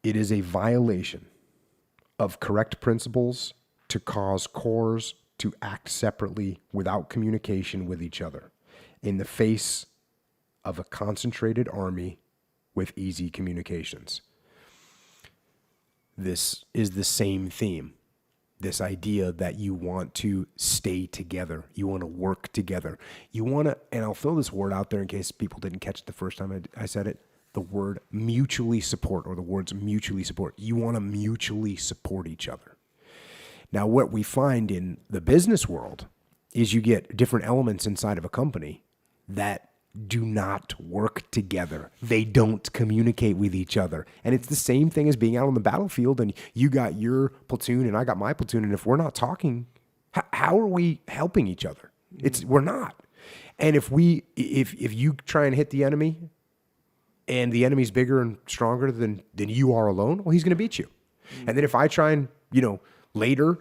It is a violation of correct principles to cause corps to act separately without communication with each other in the face of a concentrated army with easy communications. This is the same theme. This idea that you want to stay together. You want to work together. You want to, and I'll throw this word out there in case people didn't catch it the first time I said it, the word mutually support, or the words mutually support. You want to mutually support each other. Now, what we find in the business world is you get different elements inside of a company that do not work together. They don't communicate with each other. And it's the same thing as being out on the battlefield and you got your platoon and I got my platoon. And if we're not talking, how are we helping each other? We're not. And if you try and hit the enemy and the enemy's bigger and stronger than you are alone, well, he's going to beat you. And then if I try and, later,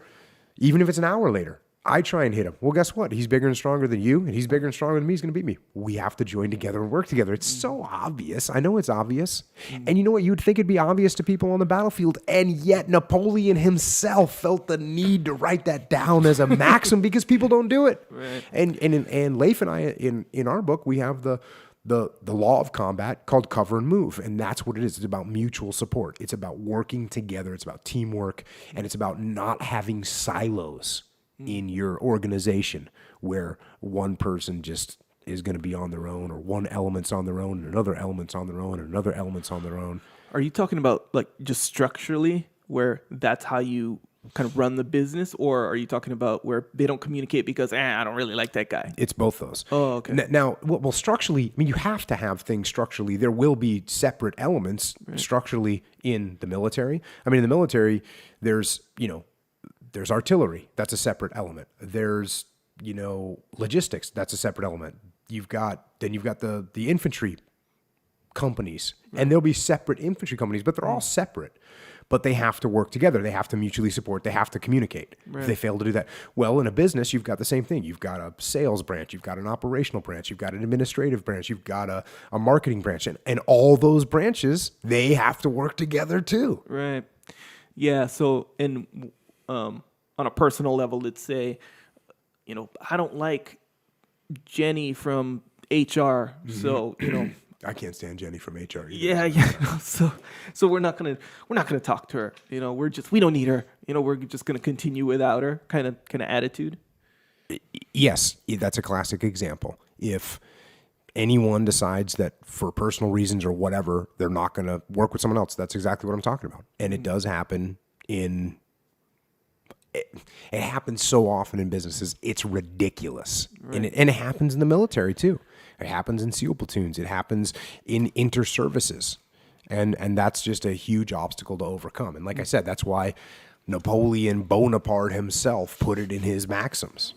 even if it's an hour later, I try and hit him. Well, guess what? He's bigger and stronger than you, and he's bigger and stronger than me. He's going to beat me. We have to join together and work together. It's so obvious. I know it's obvious. And you know what? You'd think it'd be obvious to people on the battlefield, and yet Napoleon himself felt the need to write that down as a maxim because people don't do it. Right. And Leif and I, in our book, we have the law of combat called cover and move. And that's what it is. It's about mutual support. It's about working together. It's about teamwork. And it's about not having silos in your organization where one person just is going to be on their own, or one element's on their own and another element's on their own and another element's on their own. Are you talking about like just structurally where that's how you kind of run the business, or are you talking about where they don't communicate because I don't really like that guy? It's both those. Oh, okay. Now, well, structurally, I mean, you have to have things structurally. There will be separate elements structurally in the military. I mean, in the military, there's artillery. That's a separate element. There's, logistics. That's a separate element. You've got the infantry companies, and there'll be separate infantry companies, but they're all separate. But they have to work together. They have to mutually support. They have to communicate. Right. If they fail to do that, well, in a business, you've got the same thing. You've got a sales branch. You've got an operational branch. You've got an administrative branch. You've got a marketing branch. And all those branches, they have to work together too. Right. Yeah. So, on a personal level, let's say, I don't like Jenny from HR. So, I can't stand Jenny from HR either. Yeah. So we're not gonna talk to her. We don't need her. We're just gonna continue without her. Kind of attitude. Yes, that's a classic example. If anyone decides that for personal reasons or whatever, they're not going to work with someone else, that's exactly what I'm talking about. And it does happen it happens so often in businesses, it's ridiculous. Right. And it happens in the military too. It happens in SEAL platoons. It happens in inter-services. And that's just a huge obstacle to overcome. And like I said, that's why Napoleon Bonaparte himself put it in his maxims.